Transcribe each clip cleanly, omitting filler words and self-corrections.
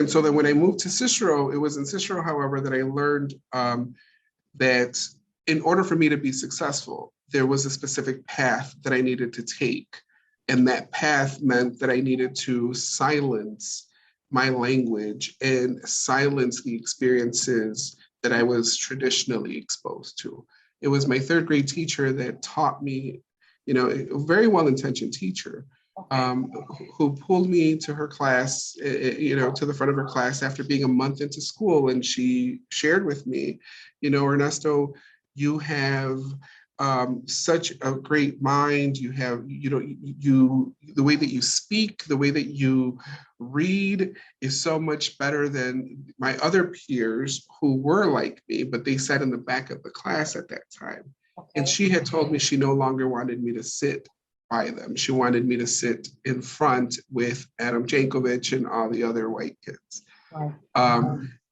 And so then when I moved to Cicero, it was in Cicero, however, that I learned that in order for me to be successful, there was a specific path that I needed to take. And that path meant that I needed to silence my language and silence the experiences that I was traditionally exposed to. It was my third grade teacher that taught me, a very well-intentioned teacher, who pulled me to her class, to the front of her class after being a month into school. And she shared with me, Ernesto, you have such a great mind. You have, the way that you speak, the way that you read is so much better than my other peers who were like me, but they sat in the back of the class at that time. And she had told me she no longer wanted me to sit by them. She wanted me to sit in front with Adam Jankovic and all the other white kids.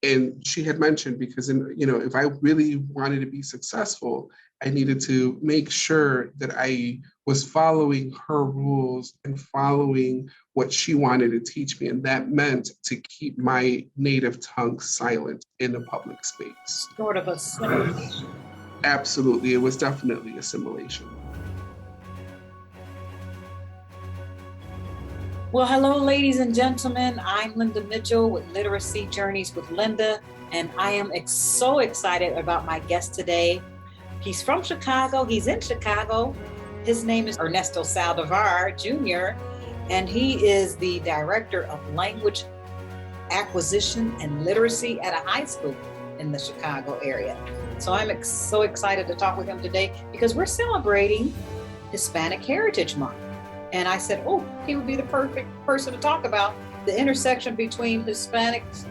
And she had mentioned, because if I really wanted to be successful, I needed to make sure that I was following her rules and following what she wanted to teach me. And that meant to keep my native tongue silent in a public space. Sort of assimilation. Absolutely. It was definitely assimilation. Well, hello, ladies and gentlemen. I'm Linda Mitchell with Literacy Journeys with Linda, and I am so excited about my guest today. He's from Chicago. He's in Chicago. His name is Ernesto Saldivar Jr., and he is the Director of Language Acquisition and Literacy at a high school in the Chicago area. So I'm so excited to talk with him today because we're celebrating Hispanic Heritage Month. And I said, he would be the perfect person to talk about the intersection between Hispanics,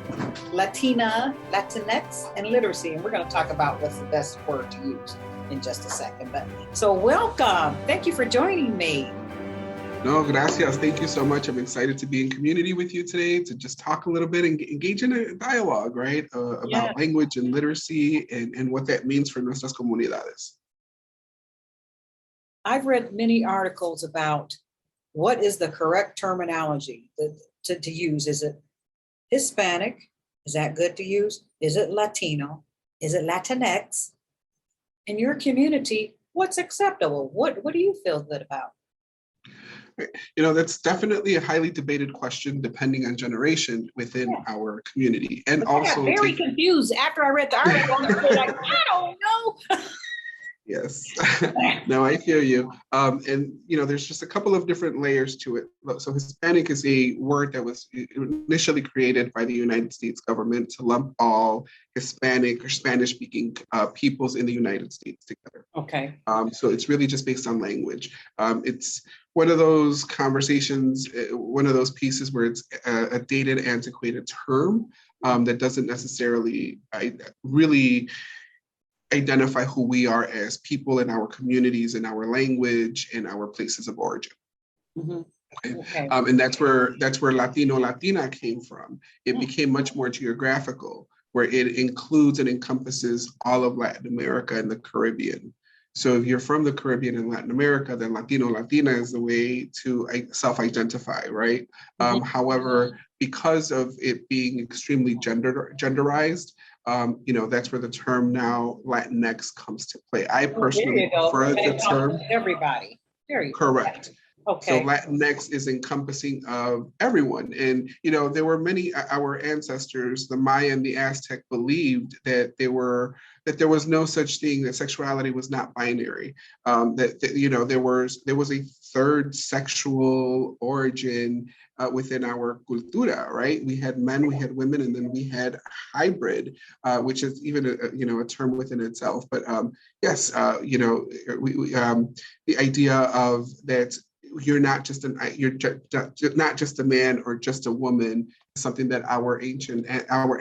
Latinx, and literacy. And we're going to talk about what's the best word to use in just a second. So welcome. Thank you for joining me. No, gracias. Thank you so much. I'm excited to be in community with you today to just talk a little bit and engage in a dialogue, right? About language and literacy and what that means for nuestras comunidades. I've read many articles about what is the correct terminology to use. Is it Hispanic? Is that good to use? Is it Latino? Is it Latinx? In your community, what's acceptable? What do you feel good about? That's definitely a highly debated question depending on generation within our community. And but also I got very confused after I read the article. I was like, I don't know. Yes, no, I hear you. And, there's just a couple of different layers to it. So Hispanic is a word that was initially created by the United States government to lump all Hispanic or Spanish-speaking peoples in the United States together. Okay. So it's really just based on language. It's one of those conversations, one of those pieces where it's a dated, antiquated term that doesn't necessarily really identify who we are as people in our communities, in our language, in our places of origin. Mm-hmm. Okay. And that's where Latino, Latina came from. It became much more geographical, where it includes and encompasses all of Latin America and the Caribbean. So if you're from the Caribbean and Latin America, then Latino, Latina is the way to self-identify, right? Mm-hmm. However, because of it being extremely genderized, that's where the term now Latinx comes to play. I personally prefer the term everybody. Correct. Okay. So Latinx is encompassing of everyone. And, there were many, our ancestors, the Maya and the Aztec, believed that there was no such thing, that sexuality was not binary. There was a third sexual origin within our cultura, right? We had men, we had women, and then we had hybrid, which is even a term within itself. But yes, the idea of that you're not just not just a man or just a woman is something that our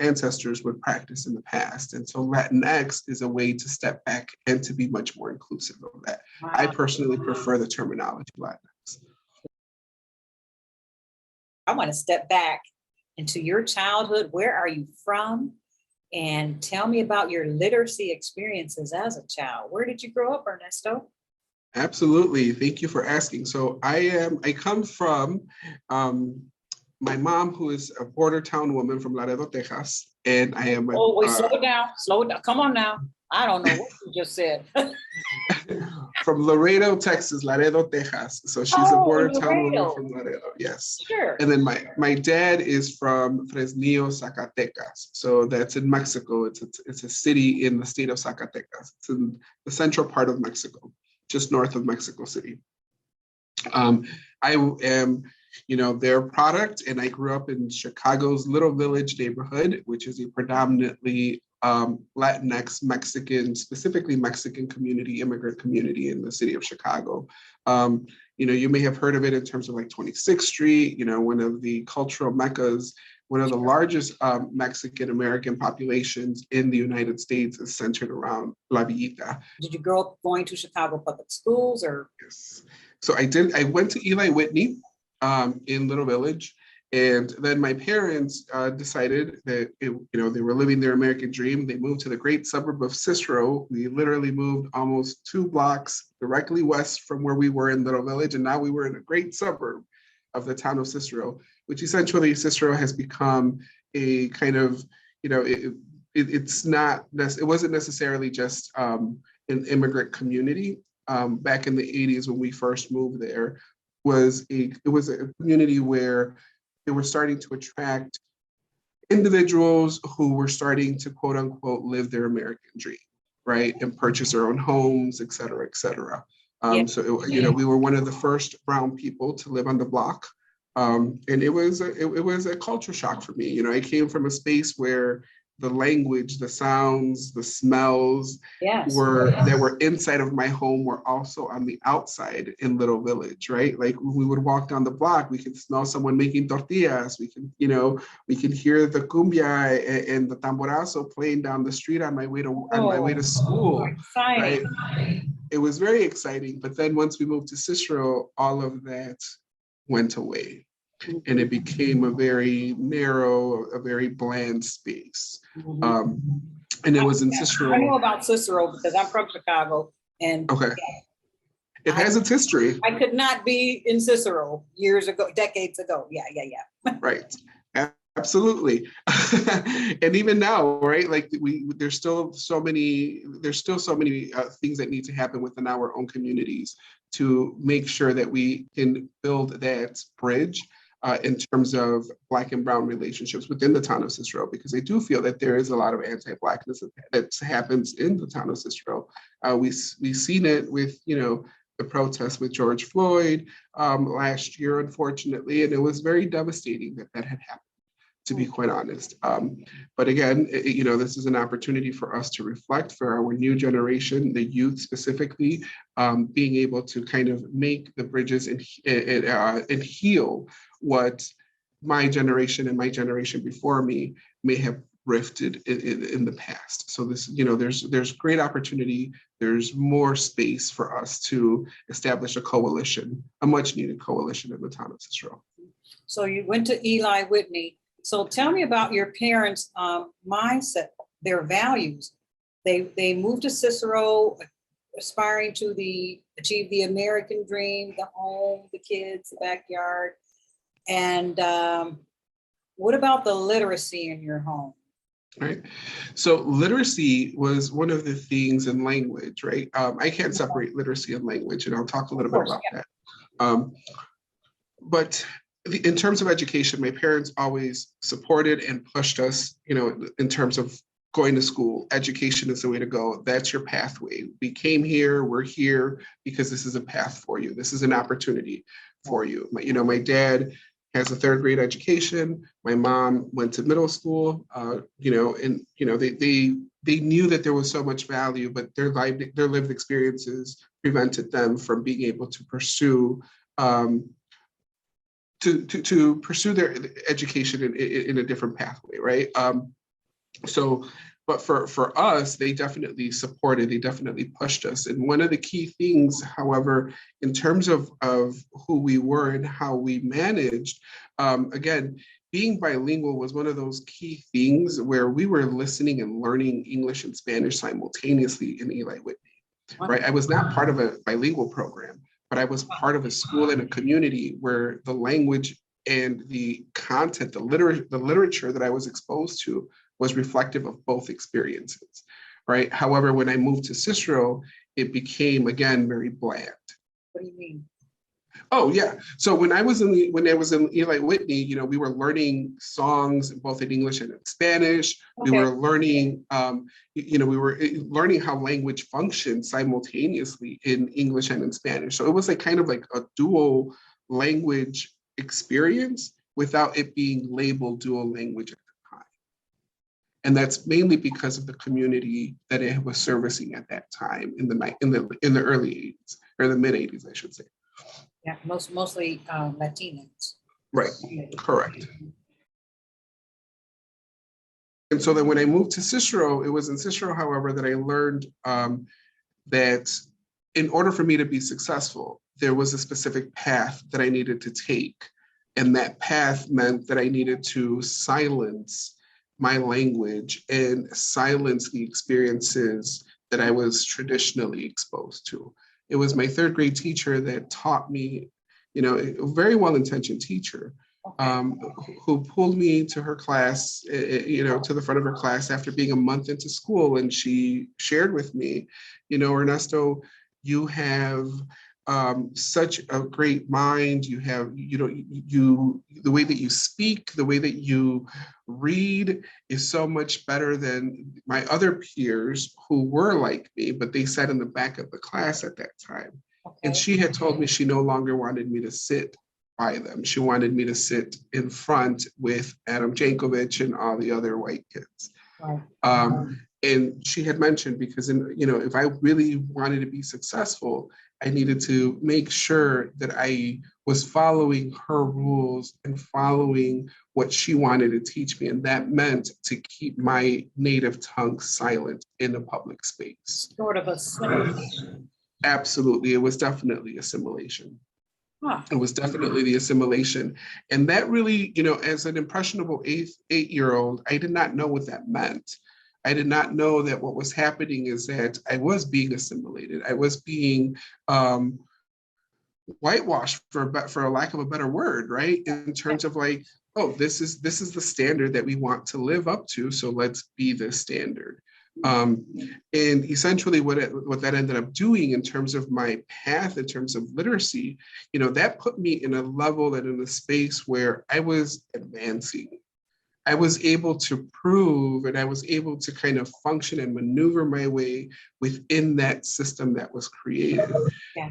ancestors would practice in the past. And so Latinx is a way to step back and to be much more inclusive of that. Wow. I personally prefer the terminology Latinx. I want to step back into your childhood. Where are you from? And tell me about your literacy experiences as a child. Where did you grow up, Ernesto? Absolutely. Thank you for asking. So I come from my mom, who is a border town woman from Laredo, Texas, and I am Oh, wait, slow it down. Slow it down. Come on now. I don't know what you just said. from Laredo, Texas, Laredo, Texas. So she's a border town woman from Laredo, yes. Sure. And then my dad is from Fresnillo, Zacatecas. So that's in Mexico. It's a city in the state of Zacatecas. It's in the central part of Mexico, just north of Mexico City. I am, their product, and I grew up in Chicago's Little Village neighborhood, which is a predominantly Latinx, Mexican, specifically Mexican community, immigrant community in the city of Chicago. You may have heard of it in terms of like 26th Street, one of the cultural meccas, one of the largest Mexican American populations in the United States is centered around La Villita. Did you grow up going to Chicago public schools or? Yes. So I went to Eli Whitney in Little Village. And then my parents decided that they were living their American dream. They moved to the great suburb of Cicero. We literally moved almost 2 blocks directly west from where we were in Little Village, and now we were in a great suburb of the town of Cicero, which essentially Cicero has become a kind of, it wasn't necessarily just an immigrant community. Back in the 80s when we first moved there, it was a community where they were starting to attract individuals who were starting to quote unquote live their American dream, right? And purchase their own homes, et cetera, et cetera. So, we were one of the first brown people to live on the block. And it was a culture shock for me. I came from a space where the language, the sounds, the smells that were inside of my home were also on the outside in Little Village, right? Like we would walk down the block, we could smell someone making tortillas. We can hear the cumbia and the tamborazo playing down the street on my way to school. Right? It was very exciting. But then once we moved to Cicero, all of that went away. And it became a very narrow, a very bland space. And it was in Cicero. I know about Cicero because I'm from Chicago. And okay. It has its history. I could not be in Cicero years ago, decades ago. Yeah. Right. Absolutely. And even now, right? Like there's still so many things that need to happen within our own communities to make sure that we can build that bridge in terms of Black and Brown relationships within the town of Cicero, because I do feel that there is a lot of anti-Blackness that happens in the town of Cicero. We've seen it with, the protests with George Floyd last year, unfortunately, and it was very devastating that had happened, to be quite honest. But again, this is an opportunity for us to reflect for our new generation, the youth specifically, being able to kind of make the bridges and heal what my generation and my generation before me may have rifted in the past. So this, there's great opportunity. There's more space for us to establish a coalition, a much needed coalition in the town of Cicero. So you went to Eli Whitney. So tell me about your parents' mindset, their values. They moved to Cicero, aspiring to achieve the American dream, the home, the kids, the backyard. And what about the literacy in your home? Right. So literacy was one of the things in language, right? I can't separate literacy and language, and I'll talk a little bit about that. But in terms of education, my parents always supported and pushed us, in terms of going to school. Education is the way to go. That's your pathway. We came here, we're here because this is a path for you. This is an opportunity for you. My dad has a 3rd grade education. My mom went to middle school, they knew that there was so much value, but their lived experiences prevented them from being able to pursue to pursue their education in a different pathway, right? But for us, they definitely supported, they definitely pushed us. And one of the key things, however, in terms of who we were and how we managed, again, being bilingual was one of those key things where we were listening and learning English and Spanish simultaneously in Eli Whitney, right? I was not part of a bilingual program, but I was part of a school and a community where the language and the content, the literature that I was exposed to was reflective of both experiences, right? However, when I moved to Cicero, it became, again, very bland. What do you mean? Oh yeah. So when I was in Eli Whitney, we were learning songs both in English and in Spanish. Okay. We were learning, we were learning how language functions simultaneously in English and in Spanish. So it was like kind of like a dual language experience without it being labeled dual language at the time. And that's mainly because of the community that it was servicing at that time in the early 80s, or the mid 80s, I should say. Yeah, mostly Latinx. Right, correct. And so then when I moved to Cicero, it was in Cicero, however, that I learned that in order for me to be successful, there was a specific path that I needed to take. And that path meant that I needed to silence my language and silence the experiences that I was traditionally exposed to. It was my third grade teacher that taught me, a very well-intentioned teacher, who pulled me to her class, to the front of her class after being a month into school. And she shared with me, Ernesto, you have such a great mind. You have, the way that you speak, the way that you read is so much better than my other peers who were like me, but they sat in the back of the class at that time. Okay. And she had told me she no longer wanted me to sit by them. She wanted me to sit in front with Adam Jankovic and all the other white kids. Right. And she had mentioned, because if I really wanted to be successful, I needed to make sure that I was following her rules and following what she wanted to teach me. And that meant to keep my native tongue silent in a public space. Sort of assimilation. Absolutely. It was definitely assimilation. Huh. It was definitely the assimilation. And that really, as an impressionable eight-year-old, I did not know what that meant. I did not know that what was happening is that I was being assimilated. I was being whitewashed, for a lack of a better word, right? In terms of like, oh, this is the standard that we want to live up to, so let's be this standard. And essentially what that ended up doing in terms of my path, in terms of literacy, that put me in a level and in a space where I was advancing. I was able to prove, and I was able to kind of function and maneuver my way within that system that was created,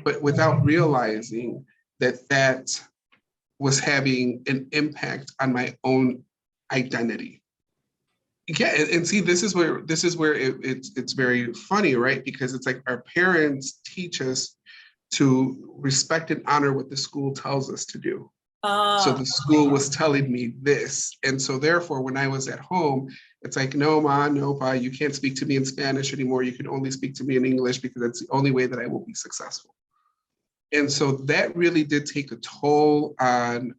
but without realizing that was having an impact on my own identity. Yeah, and see, this is where it's very funny, right? Because it's like our parents teach us to respect and honor what the school tells us to do. So the school was telling me this. And so therefore, when I was at home, it's like, no, ma, no, pa, you can't speak to me in Spanish anymore. You can only speak to me in English because that's the only way that I will be successful. And so that really did take a toll on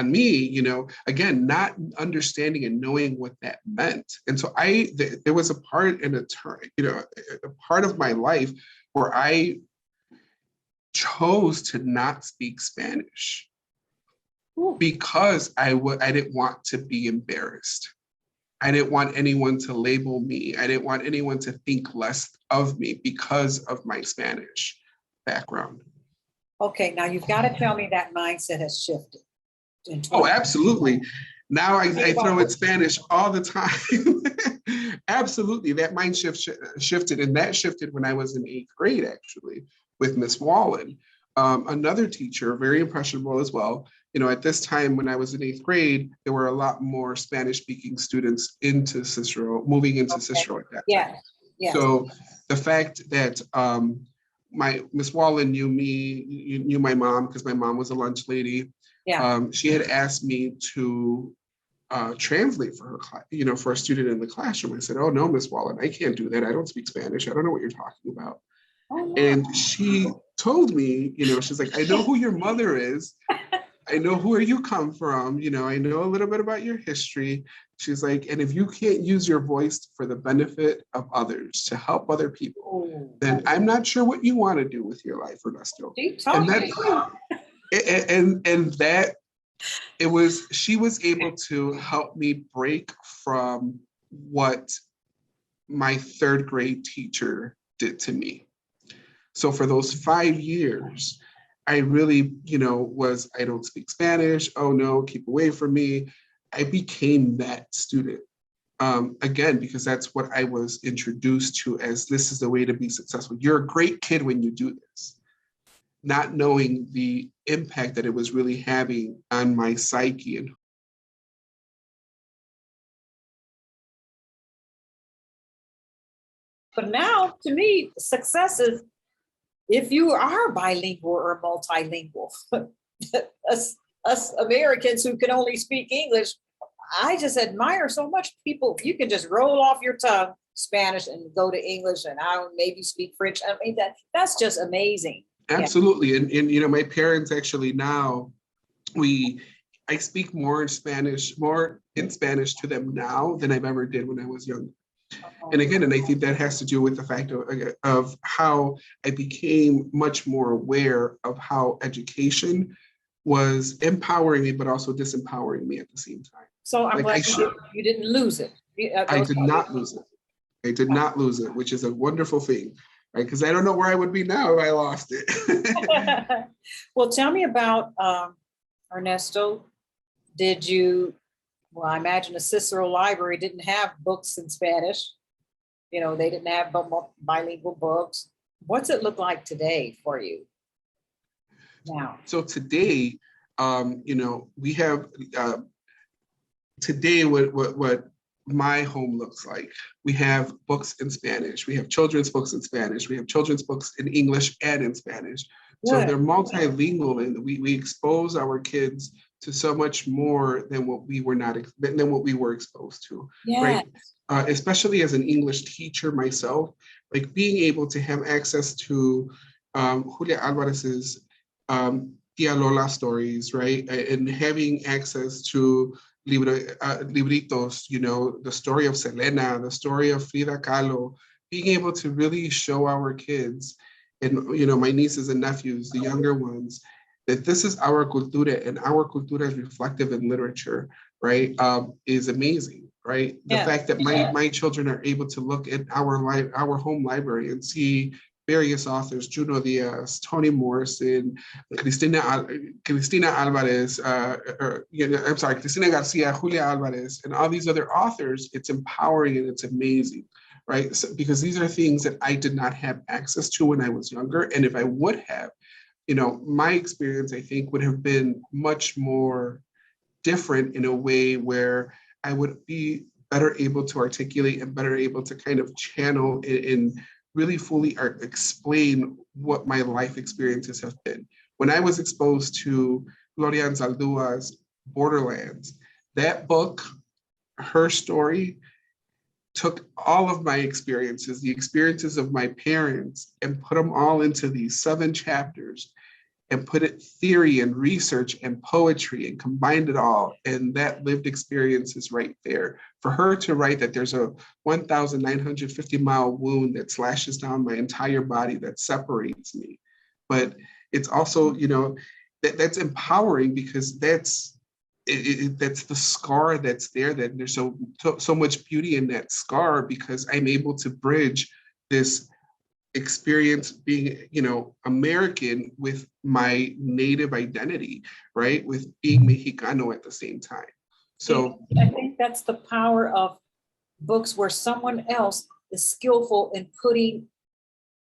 me, again, not understanding and knowing what that meant. And so there was a part a part of my life where I chose to not speak Spanish. Because I didn't want to be embarrassed. I didn't want anyone to label me. I didn't want anyone to think less of me because of my Spanish background. Okay, now you've got to tell me that mindset has shifted. Oh, absolutely. Now I throw in Spanish all the time. Absolutely, that mind shifted, and that shifted when I was in 8th grade, actually, with Miss Wallen. Another teacher, very impressionable as well. At this time when I was in 8th grade, there were a lot more Spanish-speaking students moving into Cicero at that time. Yeah. So the fact that my Miss Wallen knew me, knew my mom, because my mom was a lunch lady. Yeah. She had asked me to translate for her class, for a student in the classroom. I said, "Oh no, Miss Wallen, I can't do that. I don't speak Spanish. I don't know what you're talking about." Oh, no. And she told me, she's like, "I know who your mother is. I know where you come from. I know a little bit about your history." She's like, "And if you can't use your voice for the benefit of others, to help other people, then I'm not sure what you want to do with your life, Ernesto." And that She was able to help me break from what my third grade teacher did to me. So for those 5 years, I really, I don't speak Spanish. Oh no, keep away from me. I became that student. Again, because that's what I was introduced to as this is the way to be successful. You're a great kid when you do this. Not knowing the impact that it was really having on my psyche. And but now, to me, success is if you are bilingual or multilingual. us Americans who can only speak English, I just admire so much people. You can just roll off your tongue Spanish and go to English, and I maybe speak French. I mean, that's just amazing. Absolutely. Yeah. And my parents actually now, I speak more in Spanish to them now than I've ever did when I was younger. And again, I think that has to do with the fact of how I became much more aware of how education was empowering me, but also disempowering me at the same time. So I'm glad you didn't lose it. I did not lose it. I did not lose it, which is a wonderful thing, right? Because I don't know where I would be now if I lost it. Well, tell me about Ernesto. I imagine the Cicero Library didn't have books in Spanish. They didn't have bilingual books. What's it look like today for you now? So today, we have today what my home looks like. We have books in Spanish. We have children's books in Spanish. We have children's books in English and in Spanish. So they're multilingual, and we expose our kids to so much more than what we were exposed to, right? Especially as an English teacher myself, like being able to have access to Julia Alvarez's Tia Lola stories, right? And having access to libritos, the story of Selena, the story of Frida Kahlo, being able to really show our kids and, my nieces and nephews, the younger ones, that this is our cultura, and our cultura is reflective in literature, right, is amazing, right? The fact that my children are able to look at our home library and see various authors, Juno Diaz, Toni Morrison, Cristina Alvarez, Cristina Garcia, Julia Alvarez, and all these other authors, it's empowering and it's amazing, right? So, because these are things that I did not have access to when I was younger. And if I would have, my experience, I think, would have been much more different in a way where I would be better able to articulate and better able to kind of channel and really fully explain what my life experiences have been. When I was exposed to Gloria Anzaldua's Borderlands, that book, her story, took all of my experiences, the experiences of my parents, and put them all into these 7 chapters and put it theory and research and poetry and combined it all. And that lived experience is right there. For her to write that there's a 1,950-mile wound that slashes down my entire body that separates me. But it's also, that's empowering, because that's the scar that's there, that there's so much beauty in that scar, because I'm able to bridge this experience being, American with my native identity, right? With being Mexicano at the same time. So I think that's the power of books, where someone else is skillful in putting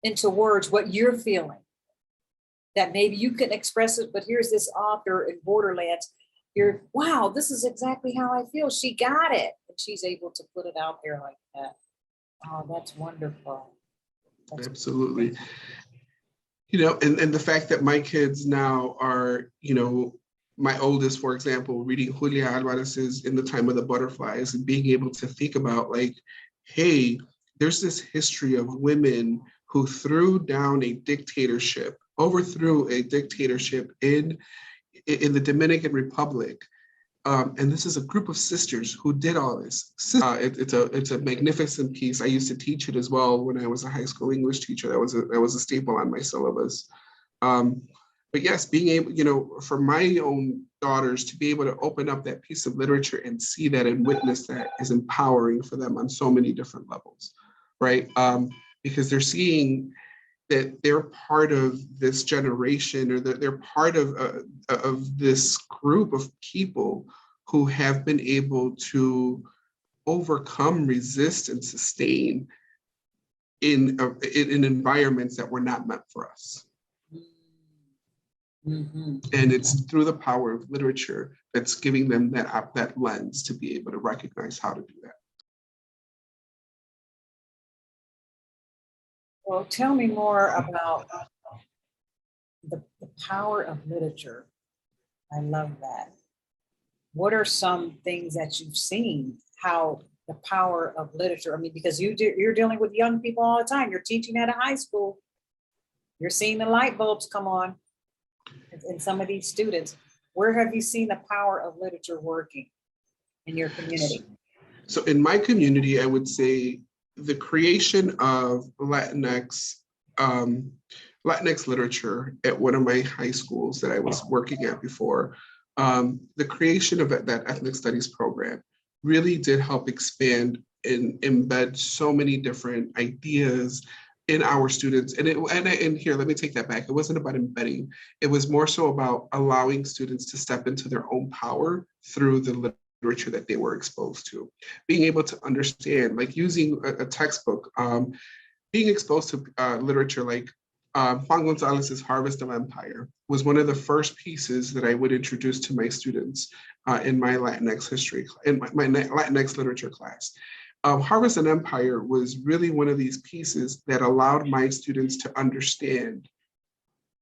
into words what you're feeling. That maybe you can express it, but here's this author in Borderlands. Wow, this is exactly how I feel. She got it. And she's able to put it out there like that. Oh, that's wonderful. Absolutely. And the fact that my kids now are, my oldest, for example, reading Julia Alvarez's In the Time of the Butterflies, and being able to think about, like, hey, there's this history of women who overthrew a dictatorship in the Dominican Republic. And this is a group of sisters who did all this. It's a magnificent piece. I used to teach it as well when I was a high school English teacher. That was a staple on my syllabus. But yes, being able, for my own daughters to be able to open up that piece of literature and see that and witness that is empowering for them on so many different levels, right? Because they're seeing that they're part of this generation, or that they're part of this group of people who have been able to overcome, resist, and sustain in environments that were not meant for us. Mm-hmm. And it's through the power of literature that's giving them that lens to be able to recognize how to do that. Well, tell me more about the power of literature. I love that. What are some things that you've seen, how the power of literature, I mean, because you're dealing with young people all the time. You're teaching at a high school. You're seeing the light bulbs come on in some of these students. Where have you seen the power of literature working in your community? So in my community, I would say the creation of Latinx literature at one of my high schools that I was working at before, the creation of that ethnic studies program really did help expand and embed so many different ideas in our students. And here, let me take that back. It wasn't about embedding. It was more so about allowing students to step into their own power through the literature that they were exposed to. Being able to understand, like using a textbook, being exposed to literature like Juan Gonzalez's Harvest of Empire was one of the first pieces that I would introduce to my students in my Latinx history, in my Latinx literature class. Harvest and Empire was really one of these pieces that allowed my students to understand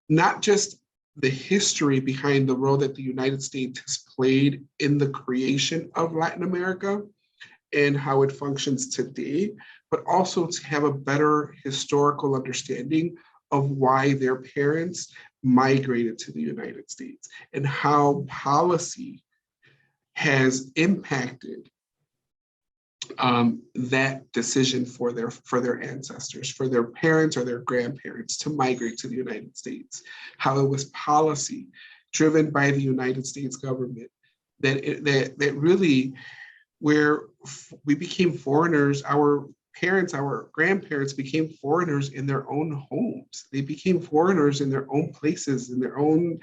not just the history behind the role that the United States has played in the creation of Latin America and how it functions today, but also to have a better historical understanding of why their parents migrated to the United States and how policy has impacted that decision for their ancestors, for their parents or their grandparents to migrate to the United States, how it was policy driven by the United States government that really, where we became foreigners, our parents, our grandparents became foreigners in their own homes. They became foreigners in their own places, in their own,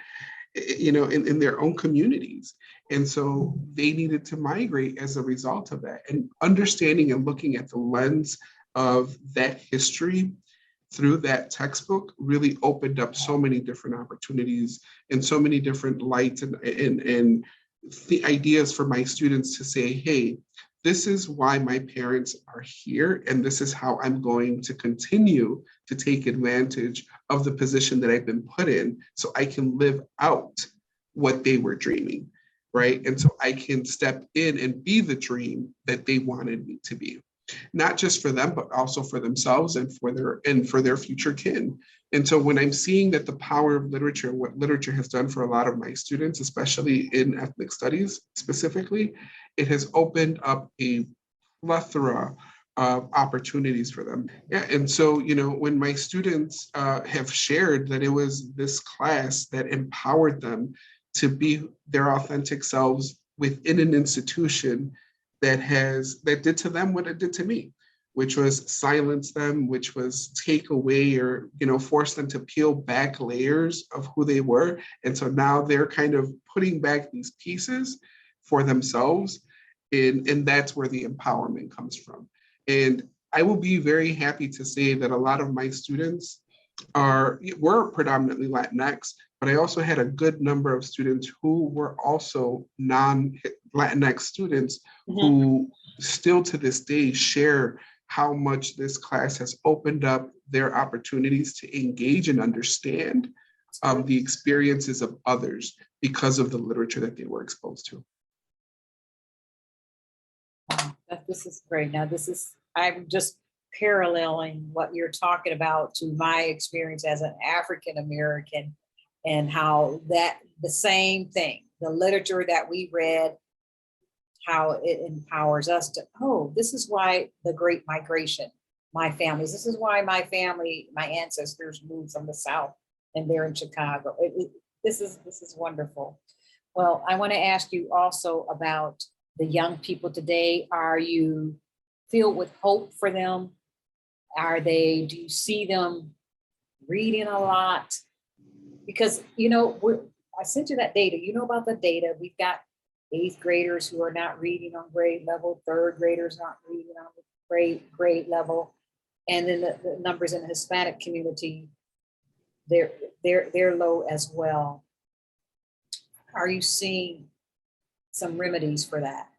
in their own communities. And so they needed to migrate as a result of that. And understanding and looking at the lens of that history through that textbook really opened up so many different opportunities and so many different lights and the ideas for my students to say, hey, this is why my parents are here, and this is how I'm going to continue to take advantage of the position that I've been put in so I can live out what they were dreaming, right? And so I can step in and be the dream that they wanted me to be, not just for them, but also for themselves and for their future kin. And so when I'm seeing that the power of literature, what literature has done for a lot of my students, especially in ethnic studies specifically, it has opened up a plethora of opportunities for them. Yeah, and so, when my students have shared that it was this class that empowered them to be their authentic selves within an institution that did to them what it did to me, which was silence them, which was take away or, force them to peel back layers of who they were. And so now they're kind of putting back these pieces for themselves. And that's where the empowerment comes from. And I will be very happy to say that a lot of my students were predominantly Latinx, but I also had a good number of students who were also non-Latinx students who still to this day share how much this class has opened up their opportunities to engage and understand the experiences of others because of the literature that they were exposed to. This is great. Now, I'm just paralleling what you're talking about to my experience as an African American, and how the same thing, the literature that we read, how it empowers us to, this is why the Great Migration, this is why my ancestors moved from the South and they're in Chicago. This is wonderful. Well, I want to ask you also about the young people today. Are you filled with hope for them? Do you see them reading a lot? Because, I sent you that data. You know about the data. We've got eighth graders who are not reading on grade level, third graders not reading on grade level. And then the numbers in the Hispanic community, they're low as well. Are you seeing some remedies for that?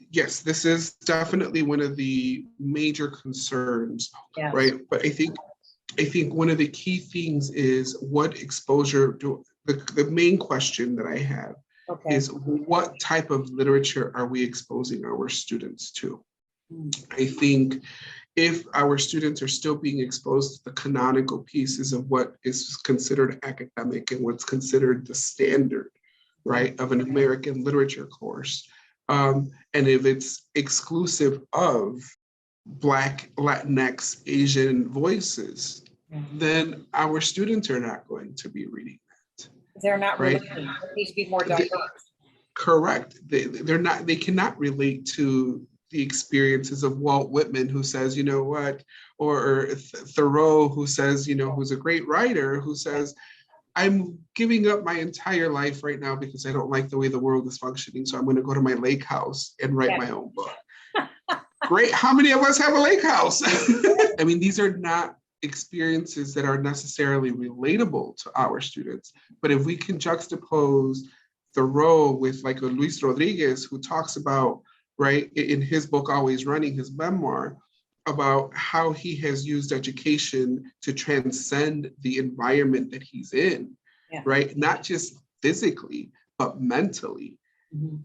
Yes, this is definitely one of the major concerns, Yeah. right? But I think one of the key things is what exposure do the main question that I have is what type of literature are we exposing our students to? I think if our students are still being exposed to the canonical pieces of what is considered academic and what's considered the standard, right, of an American literature course, and if it's exclusive of Black, Latinx, Asian voices, then our students are not going to be reading that. They're not right? relating. It needs to be more diverse. Correct. They're not. They cannot relate to the experiences of Walt Whitman, who says, you know what, or Thoreau, who says, who's a great writer, who says, I'm giving up my entire life right now because I don't like the way the world is functioning. So I'm going to go to my lake house and write my own book. Great. How many of us have a lake house? I mean, these are not experiences that are necessarily relatable to our students. But if we can juxtapose Thoreau with like a Luis Rodriguez, who talks about, right, in his book, Always Running, his memoir, about how he has used education to transcend the environment that he's in, right? Not just physically, but mentally.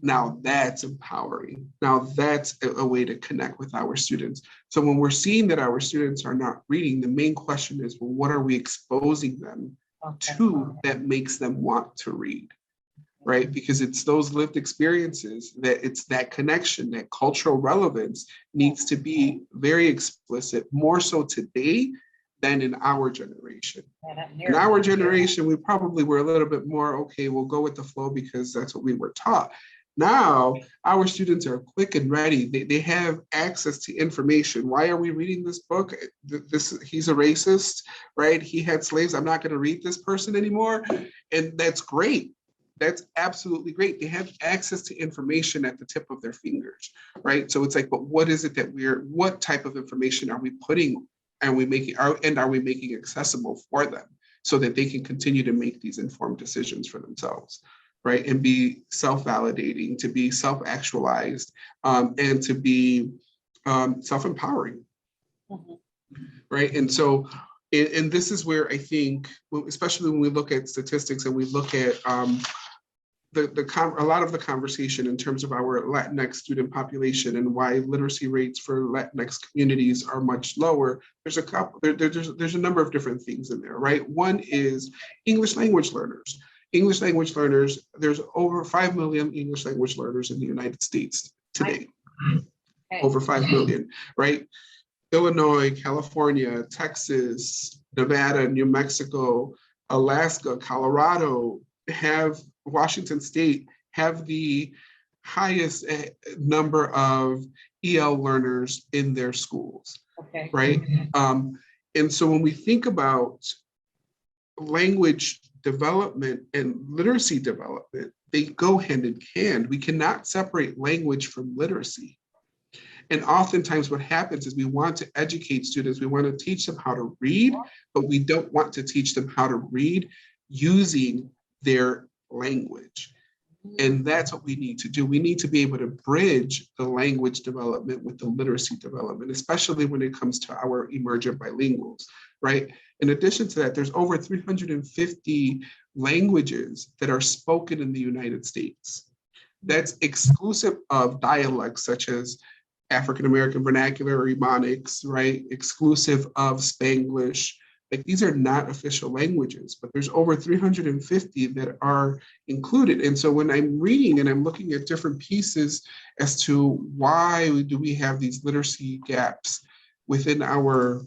Now that's empowering. Now that's a way to connect with our students. So when we're seeing that our students are not reading, the main question is, well, what are we exposing them to that makes them want to read? Right? Because it's those lived experiences, that it's that connection, that cultural relevance needs to be very explicit, more so today than in our generation. In our generation, we probably were a little bit more, okay, we'll go with the flow because that's what we were taught. Now, our students are quick and ready. They have access to information. Why are we reading this book? He's a racist, right? He had slaves. I'm not going to read this person anymore. And that's great. That's absolutely great. They have access to information at the tip of their fingers, right? So it's like, but what is it that what type of information are we putting and are we making accessible for them so that they can continue to make these informed decisions for themselves, right? And be self-validating, to be self-actualized, and to be self-empowering, right? And so, and this is where I think, especially when we look at statistics and we look at a lot of the conversation in terms of our Latinx student population and why literacy rates for Latinx communities are much lower, there's a number of different things in there, right? One is English language learners. English language learners, there's over 5 million English language learners in the United States today. Over 5 million, right? Illinois, California, Texas, Nevada, New Mexico, Alaska, Colorado, Washington State have the highest number of EL learners in their schools, right? And so when we think about language development and literacy development, they go hand in hand. We cannot separate language from literacy. And oftentimes what happens is we want to educate students, we want to teach them how to read, but we don't want to teach them how to read using their language. And that's what we need to do. We need to be able to bridge the language development with the literacy development, especially when it comes to our emergent bilinguals, right? In addition to that, there's over 350 languages that are spoken in the United States. That's exclusive of dialects such as African-American vernacular or Ebonics, right? Exclusive of Spanglish. Like, these are not official languages, but there's over 350 that are included. And so when I'm reading and I'm looking at different pieces as to why do we have these literacy gaps within our,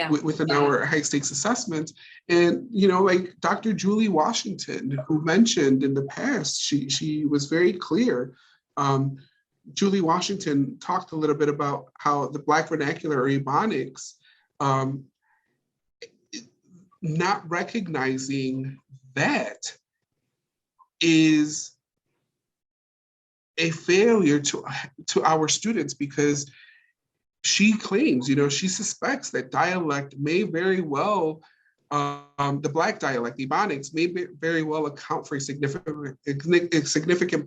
within our high stakes assessments. And, you know, like Dr. Julie Washington, who mentioned in the past, she was very clear. Julie Washington talked a little bit about how the Black vernacular or Ebonics, not recognizing that is a failure to our students, because she claims, you know, she suspects that dialect may very well, the Black dialect, Ebonics, may very well account for a significant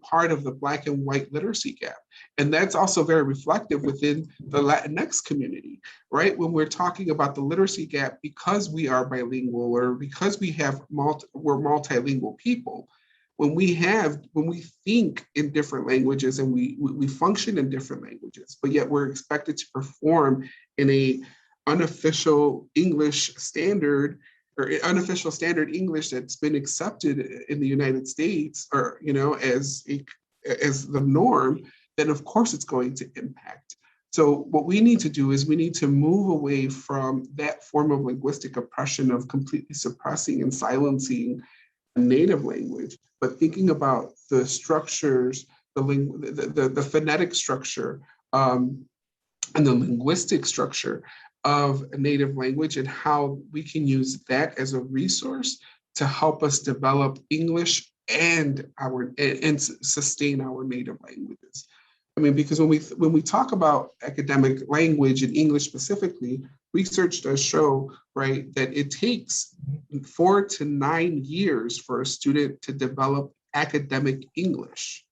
part of the Black and white literacy gap. And that's also very reflective within the Latinx community, right? When we're talking about the literacy gap, because we are bilingual or because we're multilingual people, when we think in different languages and we function in different languages, but yet we're expected to perform in a unofficial English standard or unofficial standard English that's been accepted in the United States, or, you know, as the norm, then of course it's going to impact. So what we need to do is we need to move away from that form of linguistic oppression of completely suppressing and silencing a native language, but thinking about the structures, the phonetic structure, and the linguistic structure of a native language, and how we can use that as a resource to help us develop English and sustain our native languages. I mean, because when we talk about academic language and English specifically, research does show, right, that it takes 4 to 9 years for a student to develop academic English,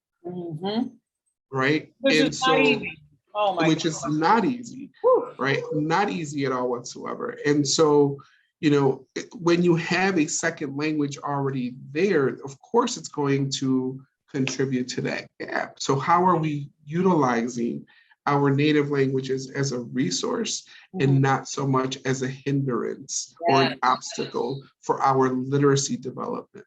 right? Which is not easy. Oh my which is not easy, right? Not easy at all whatsoever. And so, you know, when you have a second language already there, of course it's going to contribute to that gap. So how are we utilizing our native languages as a resource and not so much as a hindrance or an obstacle for our literacy development?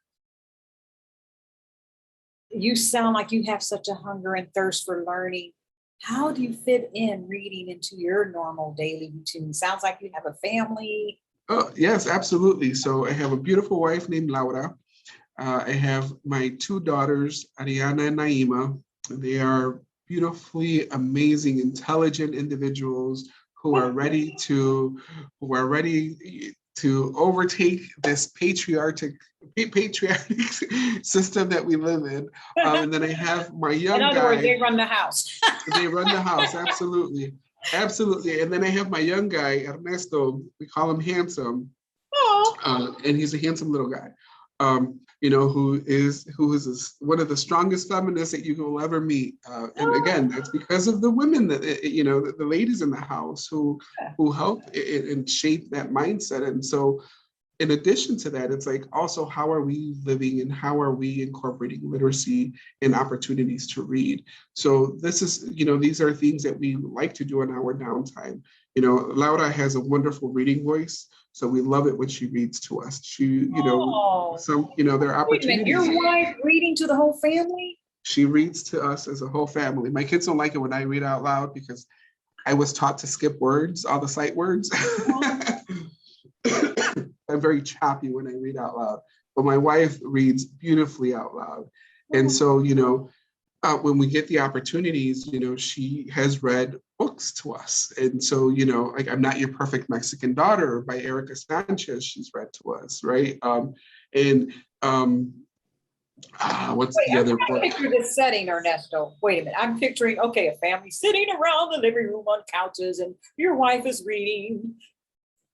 You sound like you have such a hunger and thirst for learning. How do you fit in reading into your normal daily routine? Sounds like you have a family. Oh, yes, absolutely. So I have a beautiful wife named Laura. I have my 2 daughters, Ariana and Naima. They are beautifully amazing, intelligent individuals who are ready to overtake this patriarchic system that we live in. And then I have my young guy. In other words, they run the house. They run the house, absolutely. Absolutely. And then I have my young guy, Ernesto, we call him Handsome. And he's a handsome little guy. You know, who is one of the strongest feminists that you will ever meet. And again, that's because of the women that, you know, the ladies in the house who help and shape that mindset. And so in addition to that, it's like also how are we living and how are we incorporating literacy and opportunities to read? So this is, you know, these are things that we like to do in our downtime. You know, Laura has a wonderful reading voice. So we love it when she reads to us. She, you know, there are opportunities. Your wife reading to the whole family? She reads to us as a whole family. My kids don't like it when I read out loud because I was taught to skip words, all the sight words. I'm very choppy when I read out loud, but my wife reads beautifully out loud. And so, you know, when we get the opportunities, you know, she has read books to us. And so, you know, like I'm Not Your Perfect Mexican Daughter by Erica Sanchez, she's read to us, right? What's the other book? Picture this setting, Ernesto. Wait a minute. I'm picturing, okay, a family sitting around the living room on couches and your wife is reading.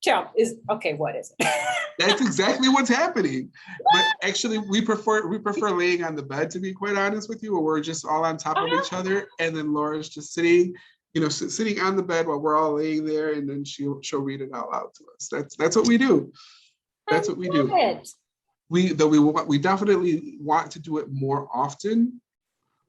What is it? That's exactly what's happening. But actually, we prefer laying on the bed, to be quite honest with you, where we're just all on top of each other, and then Laura's just sitting on the bed while we're all laying there, and then she'll read it out loud to us. That's what we do. That's what we do. We definitely want to do it more often.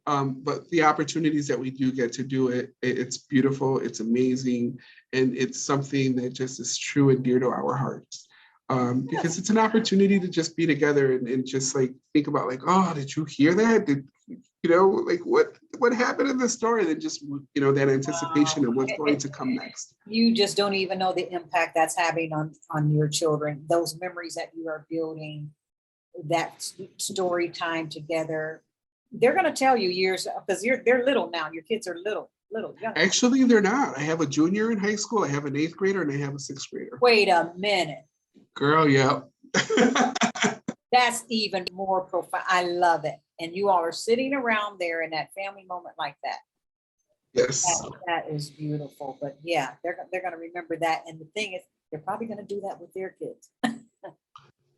But the opportunities that we do get to do it, it's beautiful, it's amazing, and it's something that just is true and dear to our hearts. Because it's an opportunity to just be together and just like think about like, oh, did you hear that? like what happened in the story, than just, that anticipation of what's going to come next. You just don't even know the impact that's having on your children, those memories that you are building, that story time together. They're going to tell you years, because they're little now. Your kids are little young. Actually, they're not. I have a junior in high school, I have an 8th grader, and I have a 6th grader. Wait a minute. Girl, yeah. That's even more profound. I love it. And you all are sitting around there in that family moment like that. Yes. That is beautiful. But yeah, they're going to remember that. And the thing is, they're probably going to do that with their kids.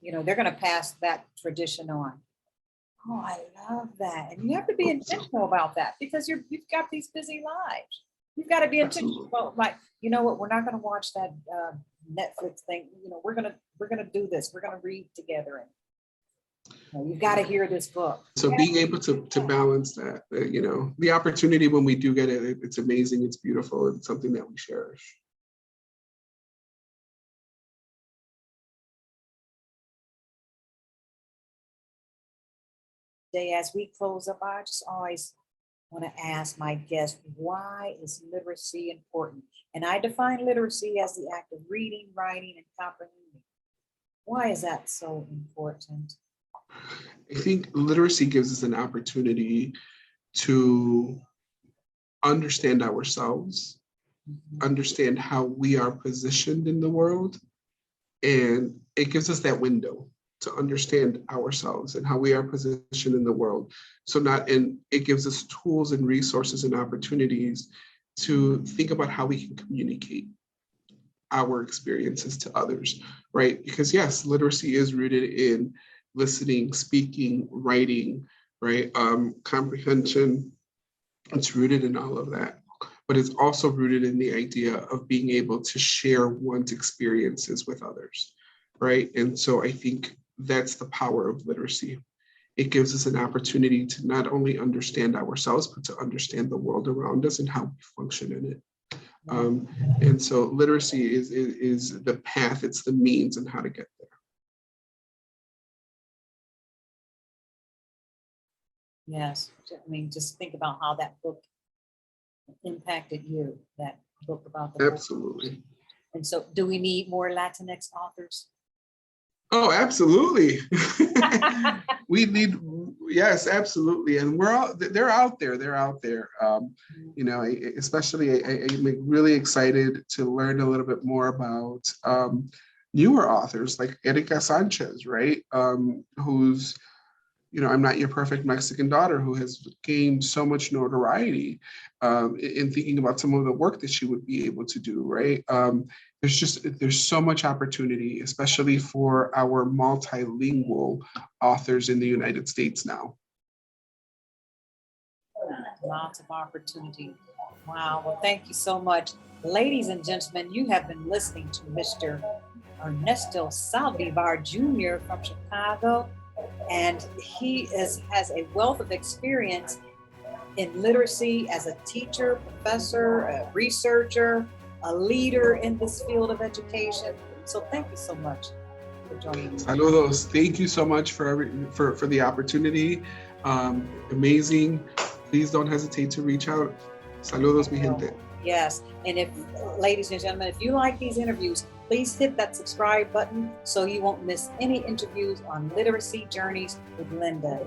They're going to pass that tradition on. Oh, I love that. And you have to be intentional about that, because you've got these busy lives. You've got to be intentional about, like, you know what, we're not going to watch that Netflix thing. We're going to do this. We're going to read together. And you've got to hear this book. So being able to balance that, the opportunity when we do get it, it's amazing. It's beautiful. It's something that we cherish. As we close up, I just always want to ask my guests, why is literacy important? And I define literacy as the act of reading, writing, and comprehending. Why is that so important? I think literacy gives us an opportunity to understand ourselves, understand how we are positioned in the world, and it gives us that window to understand ourselves and how we are positioned in the world. It gives us tools and resources and opportunities to think about how we can communicate our experiences to others, right? Because yes, literacy is rooted in listening, speaking, writing, right? Comprehension, it's rooted in all of that. But it's also rooted in the idea of being able to share one's experiences with others, right? And so I think that's the power of literacy. It gives us an opportunity to not only understand ourselves, but to understand the world around us and how we function in it. And so literacy is the path, it's the means and how to get there. Yes, I mean, just think about how that book impacted you, that book about the Absolutely. Book. And so do we need more Latinx authors? Oh, absolutely. Yes, absolutely. And they're out there. Especially I'm really excited to learn a little bit more about newer authors like Erika Sanchez, right? Who's, I'm Not Your Perfect Mexican Daughter, who has gained so much notoriety in thinking about some of the work that she would be able to do, right? There's so much opportunity, especially for our multilingual authors in the United States now. Lots of opportunity. Wow. Well, thank you so much. Ladies and gentlemen, you have been listening to Mr. Ernesto Saldivar Jr. from Chicago. And he has a wealth of experience in literacy as a teacher, professor, a researcher, a leader in this field of education. So thank you so much for joining me. Saludos. Thank you so much for the opportunity. Amazing. Please don't hesitate to reach out. Saludos, mi gente. Yes. And ladies and gentlemen, if you like these interviews, please hit that subscribe button so you won't miss any interviews on Literacy Journeys with Linda.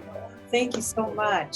Thank you so much.